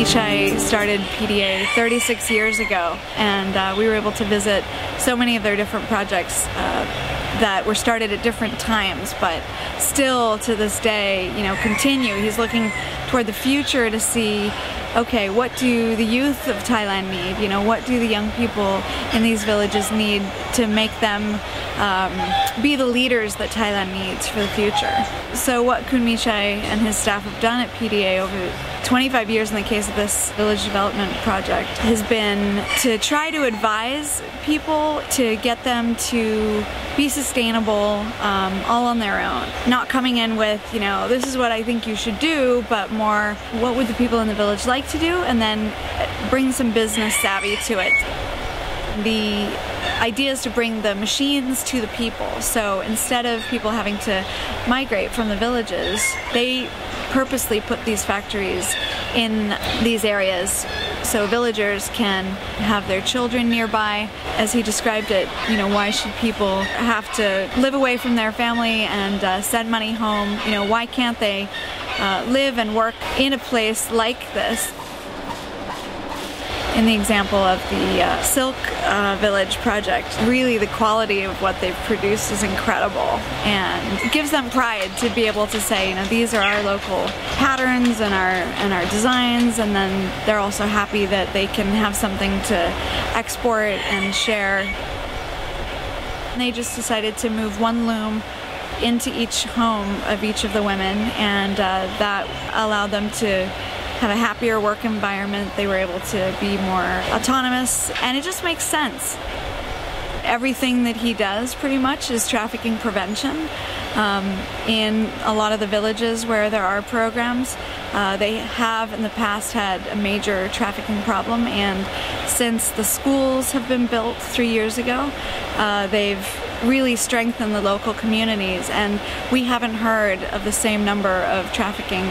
Mechai started PDA 36 years ago, and we were able to visit so many of their different projects that were started at different times, but still to this day, you know, continue. He's looking toward the future to see, okay, what do the youth of Thailand need? You know, what do the young people in these villages need to make them be the leaders that Thailand needs for the future? So what Khun Mechai and his staff have done at PDA over 25 years in the case of this village development project has been to try to advise people to get them to be sustainable all on their own. Not coming in with, you know, this is what I think you should do, but more, what would the people in the village like to do, and then bring some business savvy to it. The idea is to bring the machines to the people. So instead of people having to migrate from the villages, they purposely put these factories in these areas so villagers can have their children nearby. As he described it, you know, why should people have to live away from their family and send money home? You know, why can't they live and work in a place like this? In the example of the Silk Village project, really the quality of what they've produced is incredible, and it gives them pride to be able to say, you know, these are our local patterns and our designs, and then they're also happy that they can have something to export and share. And they just decided to move one loom into each home of each of the women, and that allowed them to have a happier work environment. They were able to be more autonomous, and it just makes sense. Everything that he does pretty much is trafficking prevention. In a lot of the villages where there are programs, they have in the past had a major trafficking problem, and since the schools have been built 3 years ago, they've really strengthened the local communities, and we haven't heard of the same number of trafficking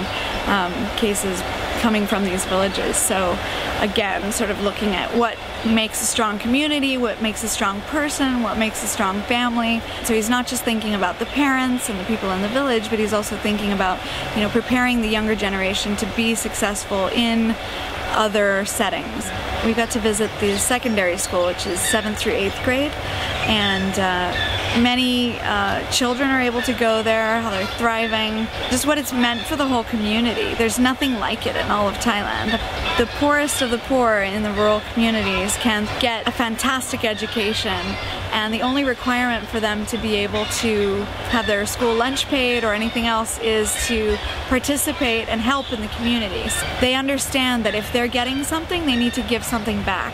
cases coming from these villages. So again, sort of looking at what makes a strong community, what makes a strong person, what makes a strong family. So he's not just thinking about the parents and the people in the village, but he's also thinking about, you know, preparing the younger generation to be successful in other settings. We got to visit the secondary school, which is 7th through 8th grade, and many children are able to go there, how they're thriving, just what it's meant for the whole community. There's nothing like it in all of Thailand. The poorest of the poor in the rural communities can get a fantastic education, and the only requirement for them to be able to have their school lunch paid or anything else is to participate and help in the communities. They understand that if they're getting something, they need to give something back.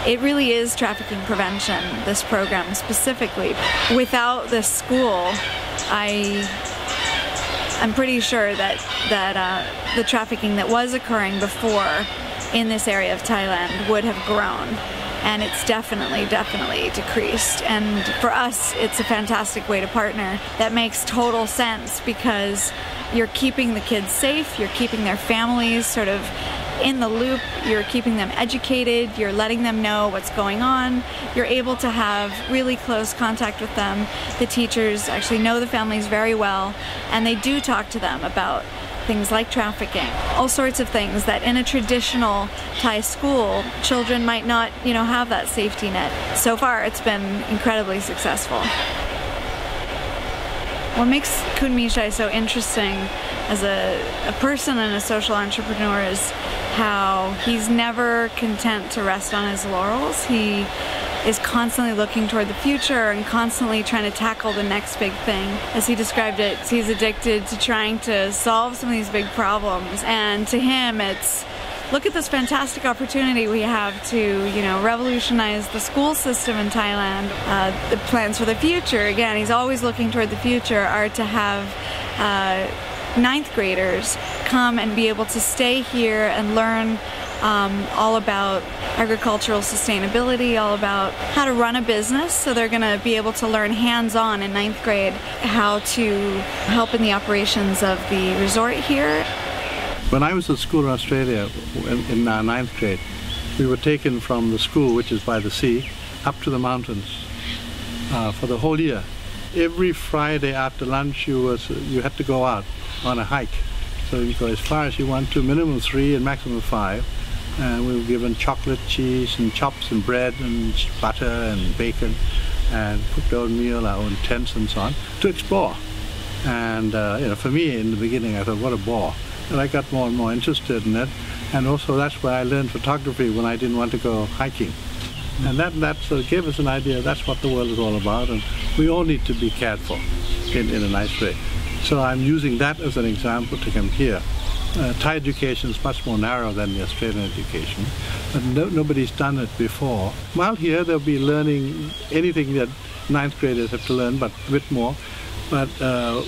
It really is trafficking prevention, this program specifically. Without this school, I'm pretty sure that the trafficking that was occurring before in this area of Thailand would have grown. And it's definitely decreased. And for us, it's a fantastic way to partner. That makes total sense because you're keeping the kids safe, you're keeping their families sort of in the loop, you're keeping them educated, you're letting them know what's going on, you're able to have really close contact with them. The teachers actually know the families very well, and they do talk to them about things like trafficking, all sorts of things that in a traditional Thai school, children might not, you know, have that safety net. So far, it's been incredibly successful. What makes Khun Mechai so interesting as a person and a social entrepreneur is how he's never content to rest on his laurels. He is constantly looking toward the future and constantly trying to tackle the next big thing. As he described it, he's addicted to trying to solve some of these big problems, and to him it's, look at this fantastic opportunity we have to, you know, revolutionize the school system in Thailand. The plans for the future, again, he's always looking toward the future, are to have 9th graders come and be able to stay here and learn all about agricultural sustainability, all about how to run a business. So they're going to be able to learn hands-on in 9th grade how to help in the operations of the resort here. When I was at school in Australia in 9th grade, we were taken from the school, which is by the sea, up to the mountains for the whole year. Every Friday after lunch you had to go out on a hike. So so you go as far as you want to, minimum 3 and maximum 5. And we were given chocolate, cheese, and chops, and bread, and butter, and bacon, and cooked our own meal, our own tents, and so on, to explore. And for me, in the beginning, I thought, what a bore. And I got more and more interested in it. And also, that's where I learned photography when I didn't want to go hiking. And that sort of gave us an idea that's what the world is all about, and we all need to be cared for in a nice way. So I'm using that as an example to come here. Thai education is much more narrow than the Australian education, but nobody's done it before. While here, they'll be learning anything that 9th graders have to learn, but a bit more. But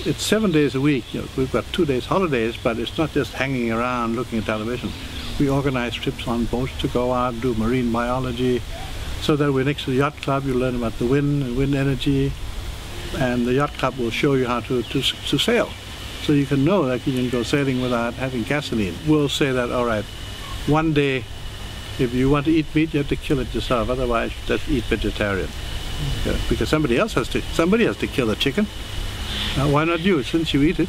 it's 7 days a week. We've got 2 days holidays, but it's not just hanging around looking at television. We organize trips on boats to go out, do marine biology, so that we're next to the yacht club. You learn about the wind and wind energy, and the yacht club will show you how to sail. So you can know that you can go sailing without having gasoline. We'll say that, all right, one day, if you want to eat meat, you have to kill it yourself. Otherwise, just eat vegetarian. Because somebody has to kill the chicken. Why not you, since you eat it?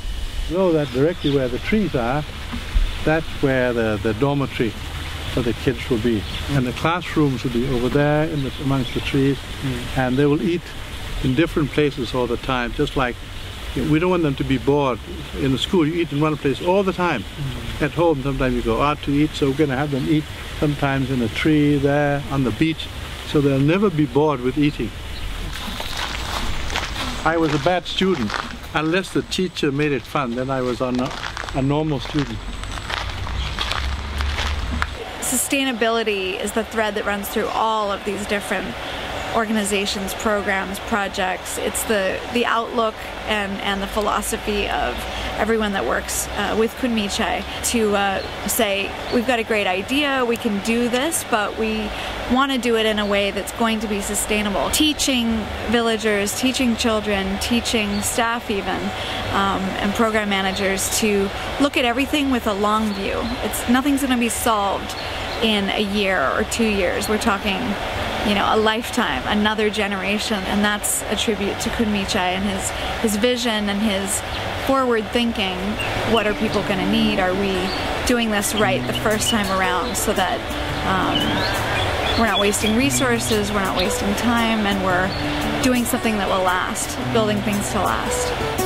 You know that directly where the trees are, that's where the dormitory for the kids will be. And the classrooms will be over there amongst the trees. And they will eat in different places all the time, just like we don't want them to be bored. In the school, you eat in one place all the time. At home, sometimes you go out to eat, so we're going to have them eat sometimes in a tree there, on the beach, so they'll never be bored with eating. I was a bad student. Unless the teacher made it fun, then I was a normal student. Sustainability is the thread that runs through all of these different organizations, programs, projects. It's the outlook and the philosophy of everyone that works with Khun Mechai to say, we've got a great idea, we can do this, but we want to do it in a way that's going to be sustainable. Teaching villagers, teaching children, teaching staff even, and program managers to look at everything with a long view. Nothing's going to be solved in a year or 2 years. We're talking a lifetime, another generation, and that's a tribute to Khun Mechai and his vision and his forward thinking. What are people going to need? Are we doing this right the first time around so that we're not wasting resources, we're not wasting time, and we're doing something that will last, building things to last.